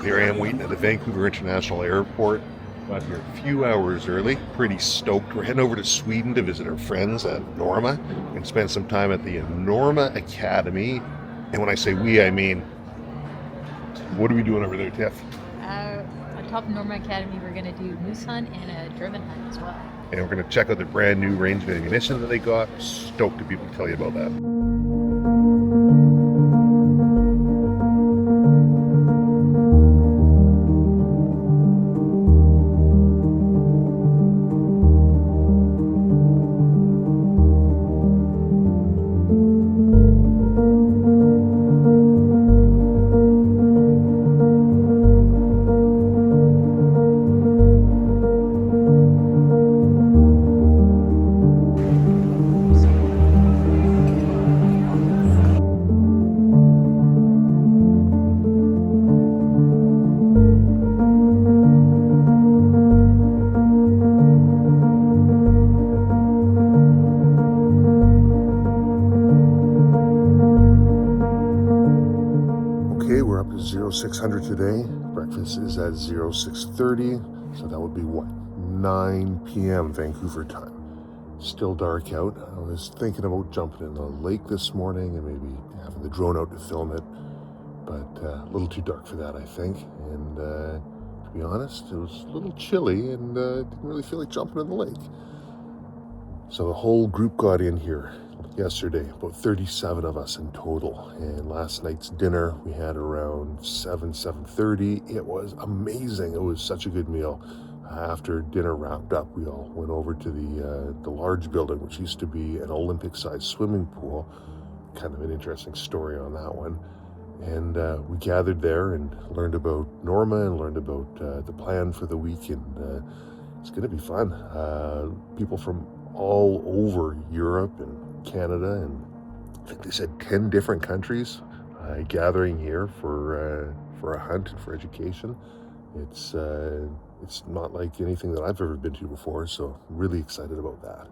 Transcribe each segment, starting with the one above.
Here I am waiting at the Vancouver International Airport. Got here a few hours early. Pretty stoked. We're heading over to Sweden to visit our friends at Norma and spend some time at the Norma Academy. And when I say we, I mean, what are we doing over there, Tiff? On top of Norma Academy, we're going to do moose hunt and a driven hunt as well. And we're going to check out the brand new range of ammunition that they got. Stoked to be able to tell you about that. We're up to 0600 today. Breakfast is at 0630, so that would be what, 9 p.m. Vancouver time. Still dark out. I was thinking about jumping in the lake this morning and maybe having the drone out to film it, but a little too dark for that, I think. And to be honest, it was a little chilly and didn't really feel like jumping in the lake. So the whole group got in here yesterday, about 37 of us in total. And last night's dinner, we had around 7:30. It was amazing. It was such a good meal. After dinner wrapped up, we all went over to the large building, which used to be an Olympic-sized swimming pool. Kind of an interesting story on that one. And we gathered there and learned about Norma and learned about the plan for the week. And it's going to be fun. People from all over Europe and Canada, and I think they said 10 different countries gathering here for a hunt and for education. It's not like anything that I've ever been to before, so I'm really excited about that.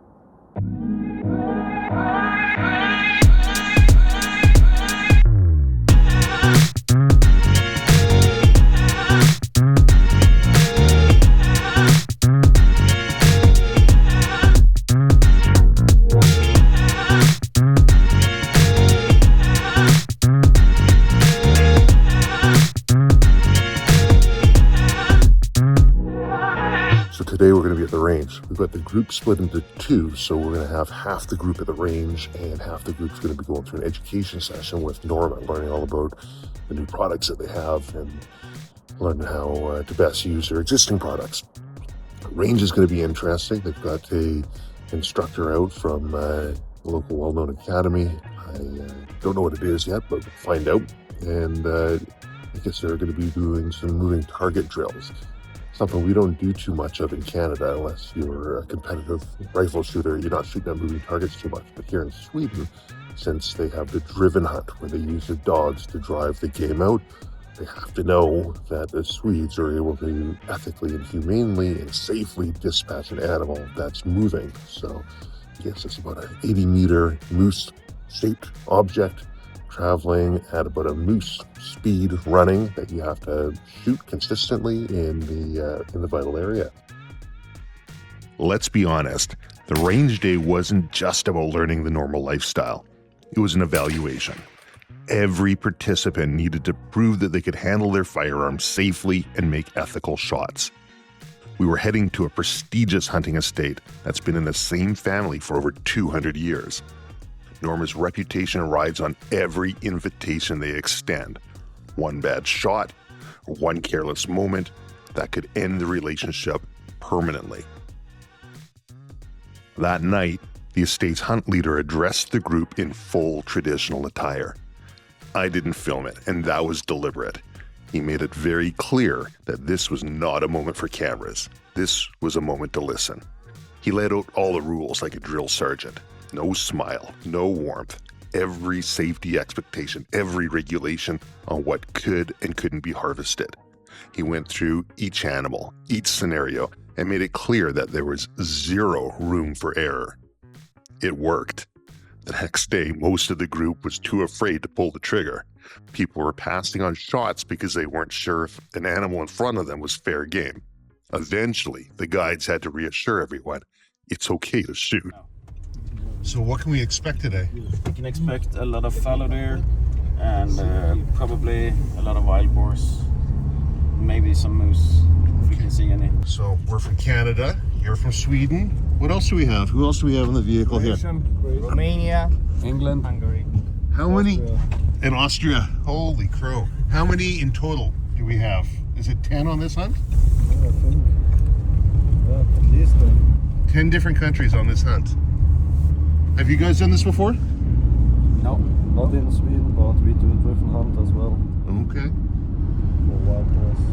Today we're going to be at the range. We've got the group split into two, so we're going to have half the group at the range and half the group's going to be going through an education session with Norma, learning all about the new products that they have and learning how to best use their existing products. Range is going to be interesting. They've got a instructor out from a local well-known academy. I don't know what it is yet, but we'll find out. And I guess they're going to be doing some moving target drills. Something we don't do too much of in Canada unless you're a competitive rifle shooter. You're not shooting at moving targets too much. But here in Sweden, since they have the driven hunt where they use the dogs to drive the game out, they have to know that the Swedes are able to ethically and humanely and safely dispatch an animal that's moving. So I guess it's about an 80-meter moose-shaped object traveling at about a moose speed running that you have to shoot consistently in the vital area. Let's be honest, the range day wasn't just about learning the normal lifestyle. It was an evaluation. Every participant needed to prove that they could handle their firearms safely and make ethical shots. We were heading to a prestigious hunting estate that's been in the same family for over 200 years. Norma's reputation rides on every invitation they extend. One bad shot or one careless moment that could end the relationship permanently. That night, the estate's hunt leader addressed the group in full traditional attire. I didn't film it, and that was deliberate. He made it very clear that this was not a moment for cameras. This was a moment to listen. He laid out all the rules like a drill sergeant. No smile, no warmth, every safety expectation, every regulation on what could and couldn't be harvested. He went through each animal, each scenario, and made it clear that there was zero room for error. It worked. The next day, most of the group was too afraid to pull the trigger. People were passing on shots because they weren't sure if an animal in front of them was fair game. Eventually, the guides had to reassure everyone it's okay to shoot. So what can we expect today? You can expect a lot of fallow deer and probably a lot of wild boars. Maybe some moose, if we can see any. So we're from Canada, you're from Sweden. What else do we have? Who else do we have in the vehicle here? Romania, England, Hungary. How many? In Austria. Holy crow. How many in total do we have? Is it 10 on this hunt? I think, yeah, at least 10 different countries on this hunt. Have you guys done this before? no. not in Sweden, but we do a driven hunt as well Okay. for wild boars.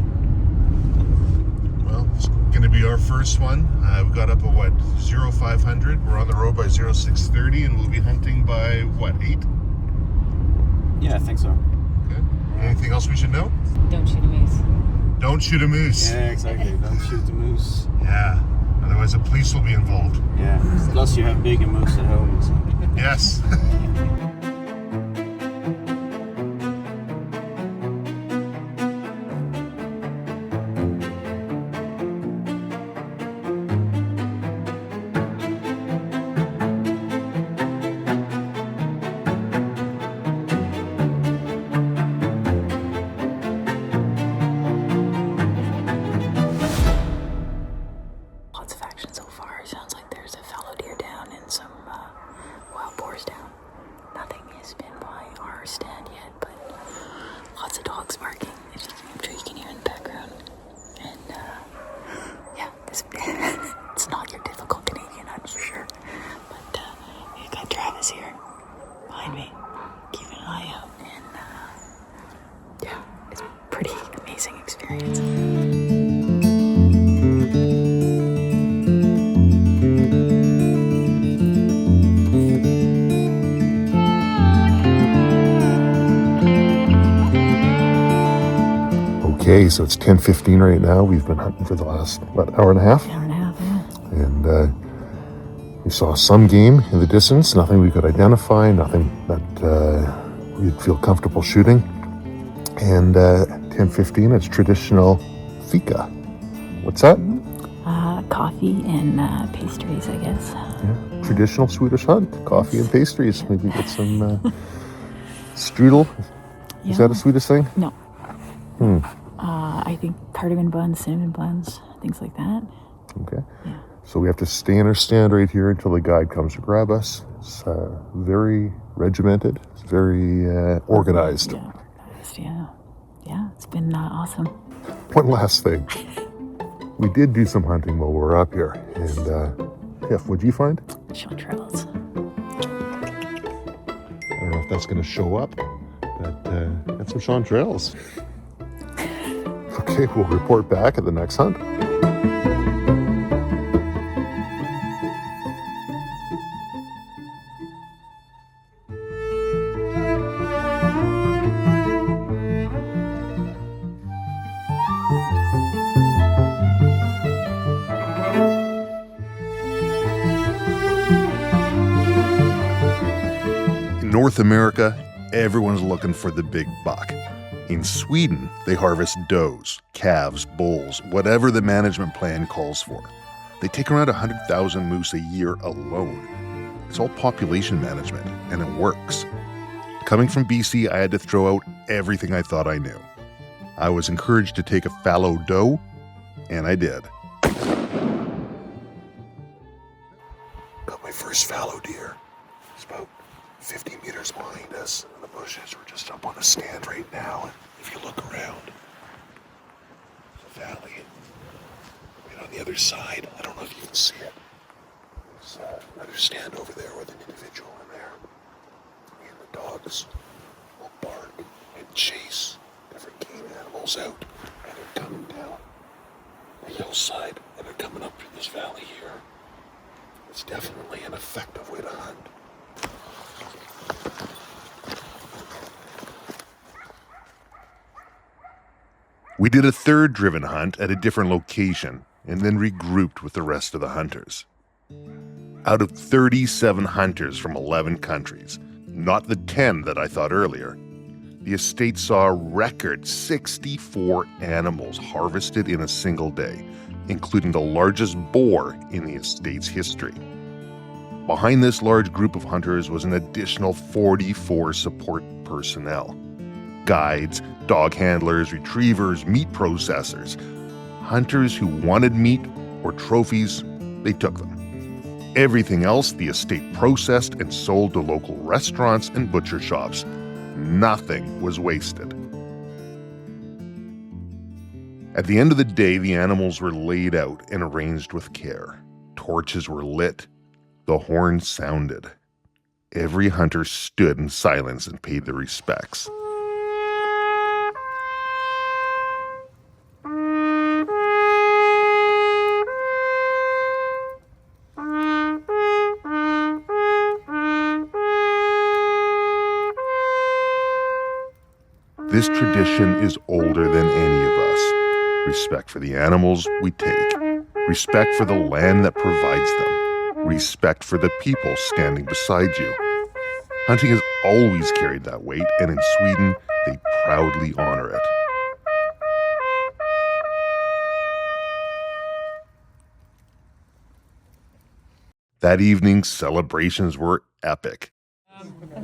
Well, it's going to be our first one. We got up at what, 0500. We're on the road by 0630, and we'll be hunting by what, 8? Yeah, I think so. Okay. Anything else we should know? Don't shoot a moose. Don't shoot a moose. Yeah, exactly. Don't shoot the moose. Yeah. Otherwise, the police will be involved. Yeah. Plus, you have bigger moose at home. So. Yes. Lots of action so far. Sounds like there's a fallow deer down and some wild boars down. Nothing has been by our stand yet, but lots of dogs barking, as I'm sure you can hear in the background. And yeah, it's not your typical Canadian hunt for sure. But we've got Travis here behind me, keeping an eye out, and yeah, it's a pretty amazing experience. Okay, so it's 10:15 right now. We've been hunting for the last, what, hour and a half? Hour and a half, yeah. And we saw some game in the distance, nothing we could identify, nothing that we'd feel comfortable shooting. And 10:15, it's traditional fika. What's that? Coffee and pastries, I guess. Yeah, traditional Swedish hunt, coffee and pastries. Maybe get some strudel. Is that a Swedish thing? No. I think cardamom buns, cinnamon buns, things like that. Okay. Yeah. So we have to stay in our stand right here until the guide comes to grab us. It's very regimented. It's very organized. Yeah. Yeah. Yeah. It's been awesome. One last thing. We did do some hunting while we were up here. And Tiff, what'd you find? Chanterelles. I don't know if that's going to show up, but that's some chanterelles. Okay, we'll report back at the next hunt. In North America, everyone's looking for the big buck. In Sweden, they harvest does, calves, bulls, whatever the management plan calls for. They take around 100,000 moose a year alone. It's all population management, and it works. Coming from BC, I had to throw out everything I thought I knew. I was encouraged to take a fallow doe, and I did. Got my first fallow deer. It's about 50 meters behind us in the bushes. We're just up on a stand right now. And if you look around, there's a valley. Right on the other side, I don't know if you can see it. There's another stand over there with an individual in there. And the dogs will bark and chase different game animals out. And they're coming down the hillside and they're coming up through this valley here. It's definitely an effective way to hunt. We did a third driven hunt at a different location and then regrouped with the rest of the hunters. out of 37 hunters from 11 countries, not the 10 that I thought earlier. The estate saw a record 64 animals harvested in a single day, including the largest boar in the estate's history. Behind this large group of hunters was an additional 44 support personnel. Guides, dog handlers, retrievers, meat processors. Hunters who wanted meat or trophies, they took them. Everything else the estate processed and sold to local restaurants and butcher shops. Nothing was wasted. At the end of the day, the animals were laid out and arranged with care. Torches were lit. The horn sounded. Every hunter stood in silence and paid their respects. This tradition is older than any of us. Respect for the animals we take. Respect for the land that provides them. Respect for the people standing beside you. Hunting has always carried that weight, and in Sweden, they proudly honor it. That evening's celebrations were epic.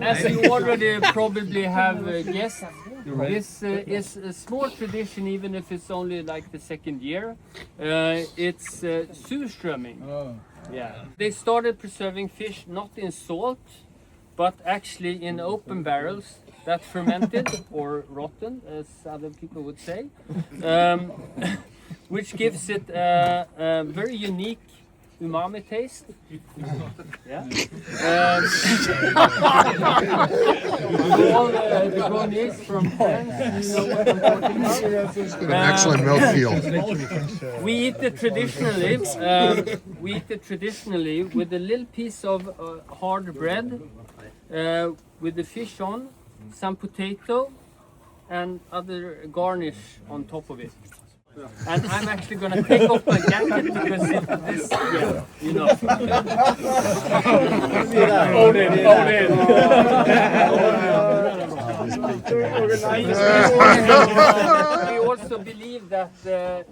As you already probably have guessed, this is a small tradition, even if it's only like the second year. It's Surströmming. Yeah. They started preserving fish not in salt, but actually in open barrels that fermented or rotten, as other people would say, which gives it a very unique umami taste. Yeah. All the Bolognese from France, you know what I'm talking about. An excellent mouthfeel. We eat it traditionally with a little piece of hard bread, with the fish on, some potato, and other garnish on top of it. And I'm actually going to take off my jacket because this, yeah, you know. Hold it. We also believe that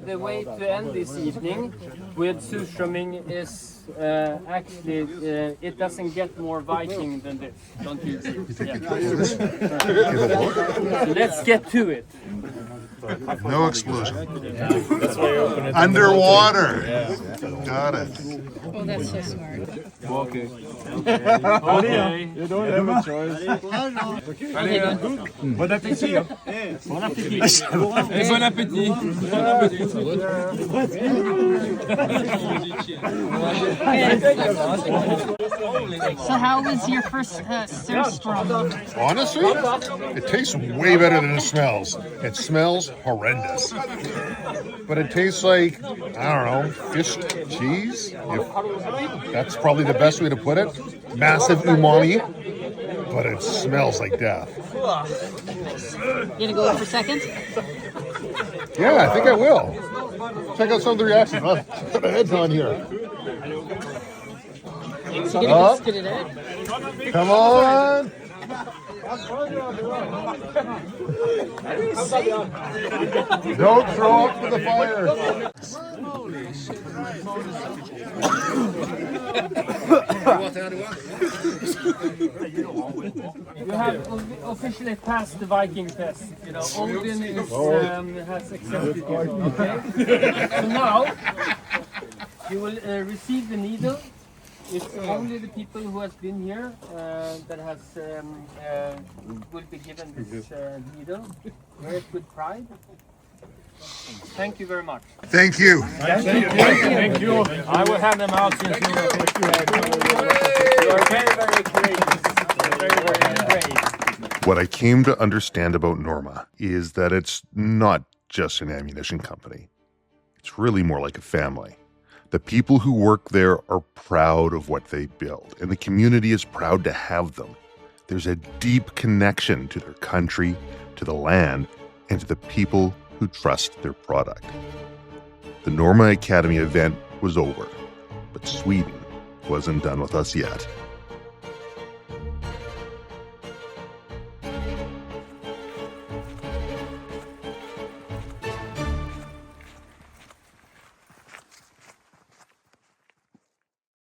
the way to end this evening with Surströmming is actually, it doesn't get more Viking than this, don't you agree? Yeah. So let's get to it. No explosion. Underwater. Got it. Oh, that's so smart. Okay. You don't have a choice. Bon appétit. Bon appétit. Bon appétit. So how was your first Surströmming? Honestly, it tastes way better than it smells. It smells horrendous. But it tastes like, I don't know, fish cheese? That's probably the best way to put it. Massive umami, but it smells like death. You gonna go for seconds? Yeah, I think I will. Check out some of the reactions. I'll put my heads on here. So you're gonna spit it out? Come on. Don't throw up to the fire. You have officially passed the Viking test. You know, Odin has accepted you. Okay. So now you will receive the needle. It's only the people who has been here that has will be given this needle. Wear it with pride. Thank you very much. Thank you. Thank you. I will hand them out since you are very, very courageous. Very, very brave. What I came to understand about Norma is that it's not just an ammunition company. It's really more like a family. The people who work there are proud of what they build, and the community is proud to have them. There's a deep connection to their country, to the land, and to the people who trust their product. The Norma Academy event was over, but Sweden wasn't done with us yet.